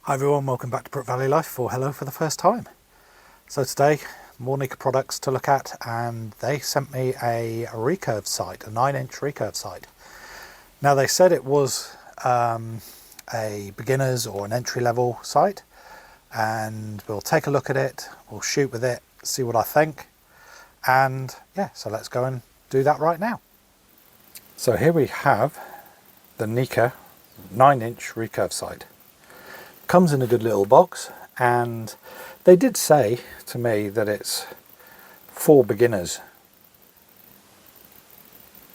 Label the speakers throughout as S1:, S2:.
S1: Hi everyone, welcome back to Brook Valley Life, or hello for the first time. So today, more NIKA products to look at, and they sent me a recurve sight, a 9-inch recurve sight. Now they said it was a beginner's or an entry-level sight, and we'll take a look at it, we'll shoot with it, see what I think, and yeah, so let's go and do that right now. So here we have the NIKA 9-inch recurve sight. Comes in a good little box, and they did say to me that it's for beginners.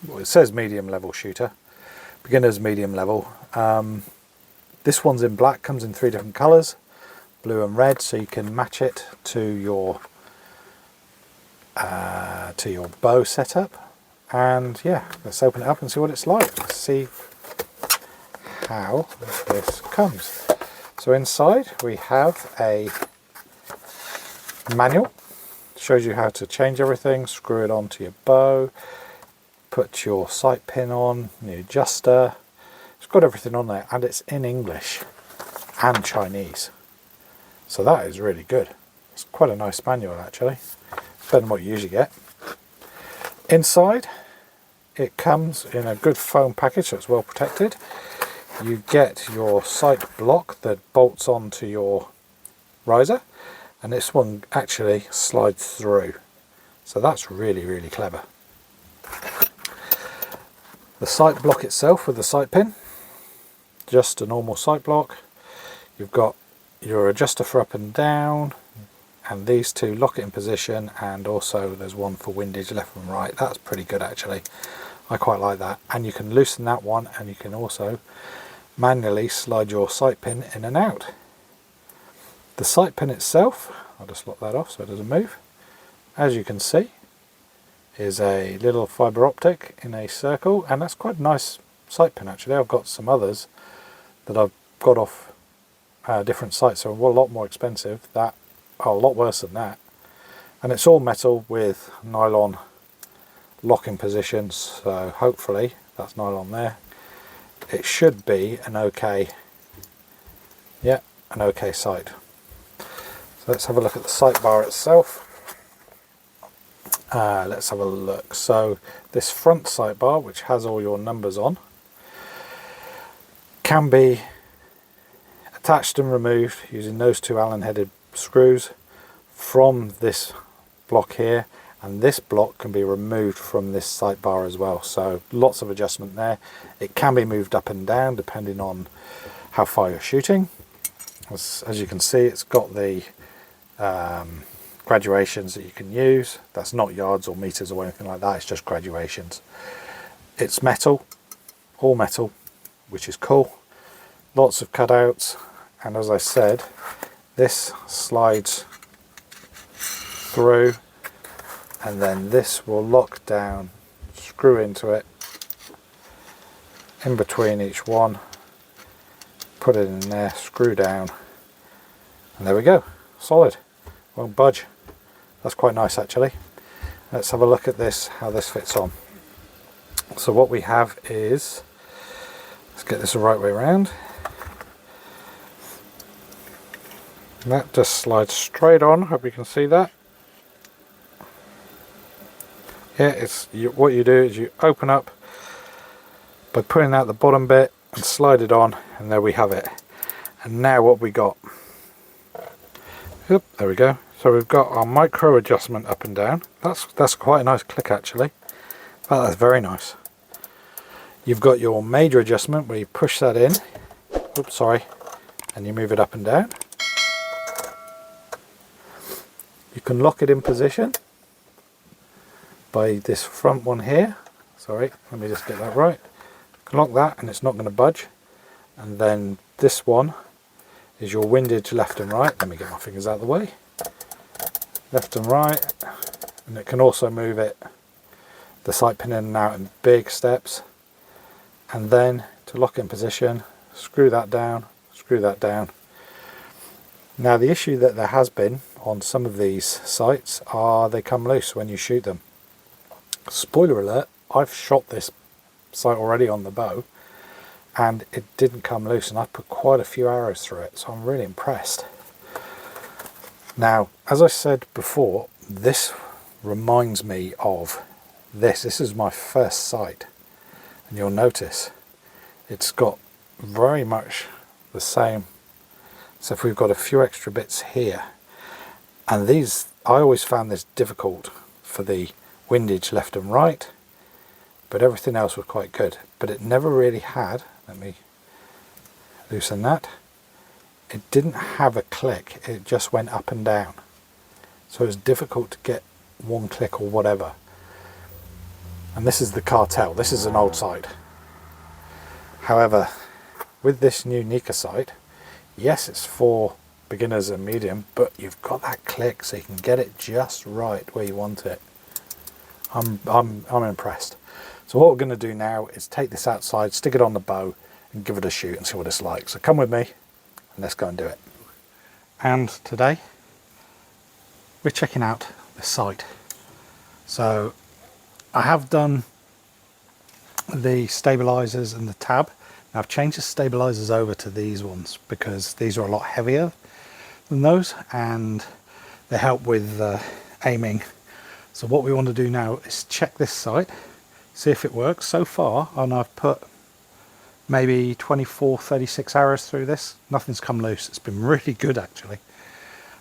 S1: Well, it says medium level shooter, beginners medium level. This one's in black, comes in 3 different colors, blue and red, so you can match it to your bow setup. And yeah, let's open it up and see what it's like. Let's see how this comes. So inside we have a manual, shows you how to change everything, screw it onto your bow, put your sight pin on, the adjuster. It's got everything on there, and it's in English and Chinese. So that is really good. It's quite a nice manual actually, better than what you usually get. Inside it comes in a good foam package, so it's well protected. You get your sight block that bolts onto your riser, and this one actually slides through, so that's really clever. The sight block itself with the sight pin, just a normal sight block. You've got your adjuster for up and down, and these two lock it in position, and also there's one for windage left and right. That's pretty good actually, I quite like that. And you can loosen that one, and you can also manually slide your sight pin in and out. The sight pin itself, I'll just lock that off so it doesn't move, as you can see is a little fibre optic in a circle, and that's quite a nice sight pin actually. I've got some others that I've got off different sites, so a lot more expensive, that are a lot worse than that. And it's all metal with nylon locking positions, so hopefully that's nylon there. It should be an okay sight. So let's have a look at the sight bar itself. Let's have a look. So this front sight bar, which has all your numbers on, can be attached and removed using those 2 Allen headed screws from this block here, and this block can be removed from this sight bar as well, so lots of adjustment there. It can be moved up and down depending on how far you're shooting. As you can see, it's got the graduations that you can use. That's not yards or meters or anything like that, it's just graduations. It's metal, all metal, which is cool. Lots of cutouts, and as I said, this slides through, and then this will lock down, screw into it, in between each one, put it in there, screw down, and there we go, solid, won't budge. That's quite nice actually. Let's have a look at this, how this fits on. So what we have is, let's get this the right way around. That just slides straight on, hope you can see that. Yeah, what you do is you open up by pulling out the bottom bit and slide it on, and there we have it. And now what we got, there we go. So we've got our micro adjustment up and down. That's quite a nice click actually. That's very nice. You've got your major adjustment where you push that in, oops sorry, and you move it up and down. You can lock it in position by this front one here. Sorry, let me just get that right. You can lock that and it's not going to budge. And then this one is your windage left and right. Let me get my fingers out of the way. Left and right, and it can also move it, the sight pin in and out in big steps. And then to lock in position, screw that down, screw that down. Now the issue that there has been on some of these sights are they come loose when you shoot them. Spoiler alert, I've shot this sight already on the bow, and it didn't come loose, and I put quite a few arrows through it, so I'm really impressed. Now, as I said before, this reminds me of this. This is my first sight, and you'll notice it's got very much the same. So if we've got a few extra bits here, and these, I always found this difficult for the windage left and right, but everything else was quite good. But it never really had, let me loosen that, it didn't have a click, it just went up and down. So it was difficult to get one click or whatever. And this is the cartel, this is an old sight. However, with this new NIKA sight, yes, it's for beginners and medium, but you've got that click so you can get it just right where you want it. I'm impressed. So what we're going to do now is take this outside, stick it on the bow and give it a shoot and see what it's like. So come with me and let's go and do it. And today we're checking out the sight. So I have done the stabilizers and the tab. Now I've changed the stabilizers over to these ones because these are a lot heavier than those and they help with aiming. So what we want to do now is check this sight, see if it works. So far, and I've put maybe 24, 36 arrows through this, nothing's come loose. It's been really good actually,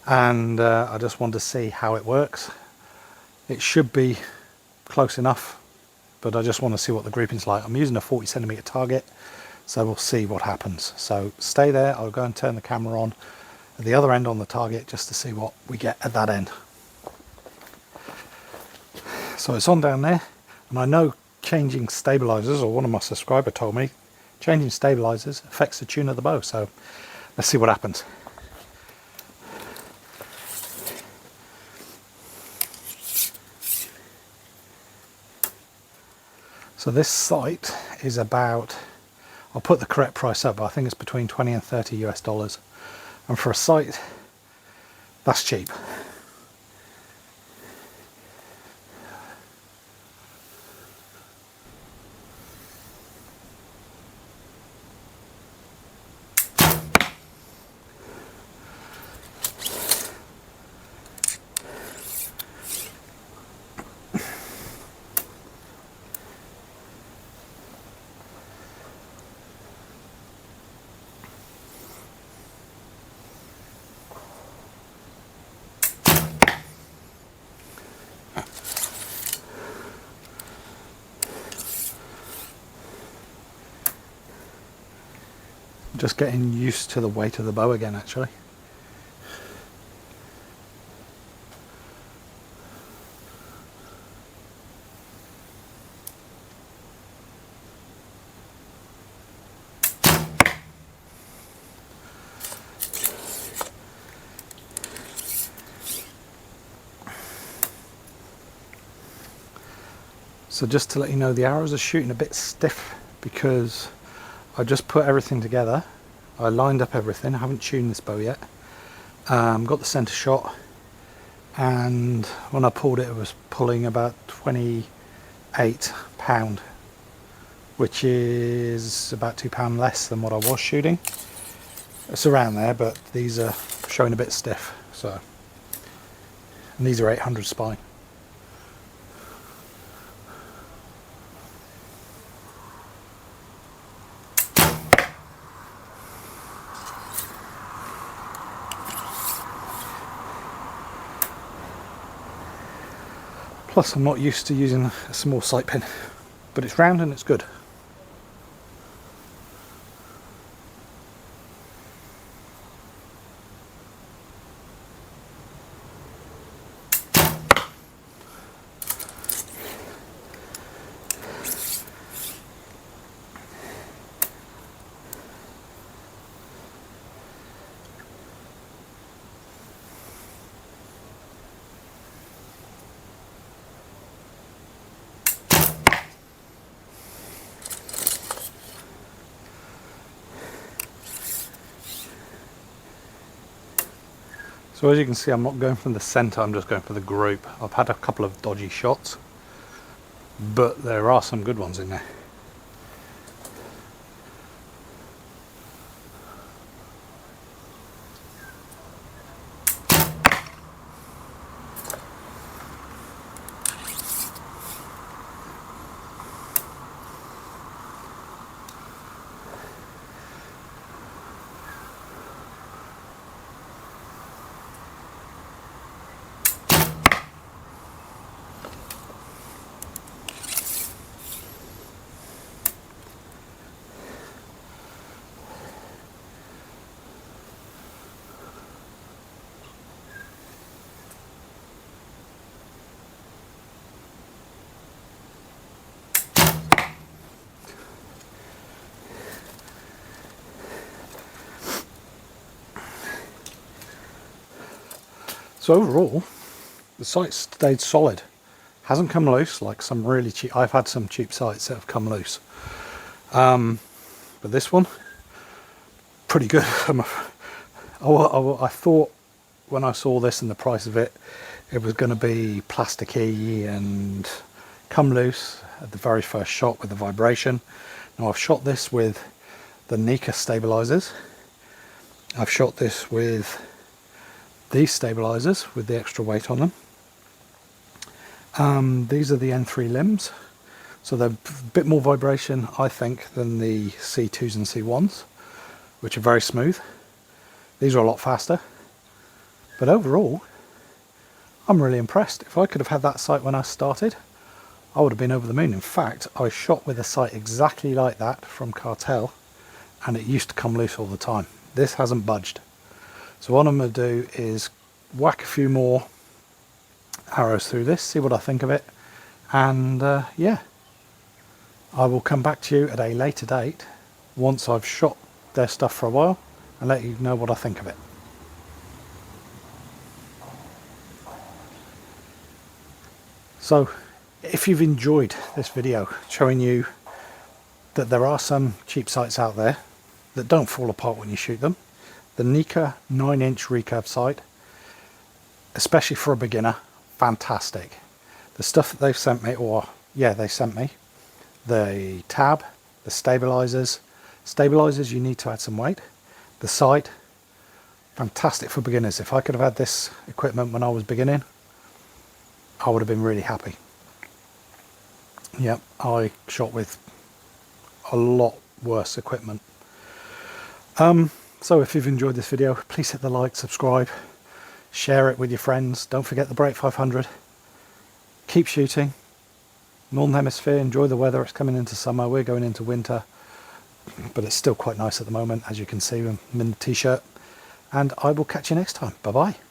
S1: and I just want to see how it works. It should be close enough, but I just want to see what the grouping's like. I'm using a 40cm target, so we'll see what happens. So stay there, I'll go and turn the camera on at the other end on the target just to see what we get at that end. So it's on down there, and I know changing stabilizers, or one of my subscribers told me, changing stabilizers affects the tune of the bow. So let's see what happens. So this sight is about, I'll put the correct price up, but I think it's between 20 and 30 US dollars. And for a sight, that's cheap. Just getting used to the weight of the bow again actually. So just to let you know, the arrows are shooting a bit stiff because I just put everything together. I lined up everything. I haven't tuned this bow yet. Got the center shot, and when I pulled it, it was pulling about 28 pound, which is about £2 less than what I was shooting. It's around there, but these are showing a bit stiff. So, and these are 800 spine. Plus I'm not used to using a small sight pin, but it's round and it's good. So as you can see, I'm not going from the center, I'm just going for the group. I've had a couple of dodgy shots, but there are some good ones in there. So overall, the sight stayed solid. Hasn't come loose like some really cheap. I've had some cheap sights that have come loose. But this one, pretty good. I thought when I saw this and the price of it, it was going to be plasticky and come loose at the very first shot with the vibration. Now I've shot this with the NIKA stabilizers. I've shot this with these stabilizers with the extra weight on them. These are the N3 limbs, so they're a bit more vibration, I think, than the C2s and C1s, which are very smooth. These are a lot faster, but overall I'm really impressed. If I could have had that sight when I started, I would have been over the moon. In fact, I shot with a sight exactly like that from Cartel, and it used to come loose all the time. This hasn't budged. So what I'm going to do is whack a few more arrows through this, see what I think of it, and yeah, I will come back to you at a later date once I've shot their stuff for a while and let you know what I think of it. So if you've enjoyed this video showing you that there are some cheap sights out there that don't fall apart when you shoot them, the NIKA 9-inch recurve sight, especially for a beginner, fantastic. The stuff that they've sent me, or yeah, they sent me the tab, the stabilizers you need to add some weight, the sight, fantastic for beginners. If I could have had this equipment when I was beginning, I would have been really happy. Yep, I shot with a lot worse equipment. So if you've enjoyed this video, please hit the like, subscribe, share it with your friends. Don't forget the Break 500. Keep shooting. Northern Hemisphere, enjoy the weather. It's coming into summer. We're going into winter, but it's still quite nice at the moment, as you can see. I'm in the t-shirt, and I will catch you next time. Bye bye.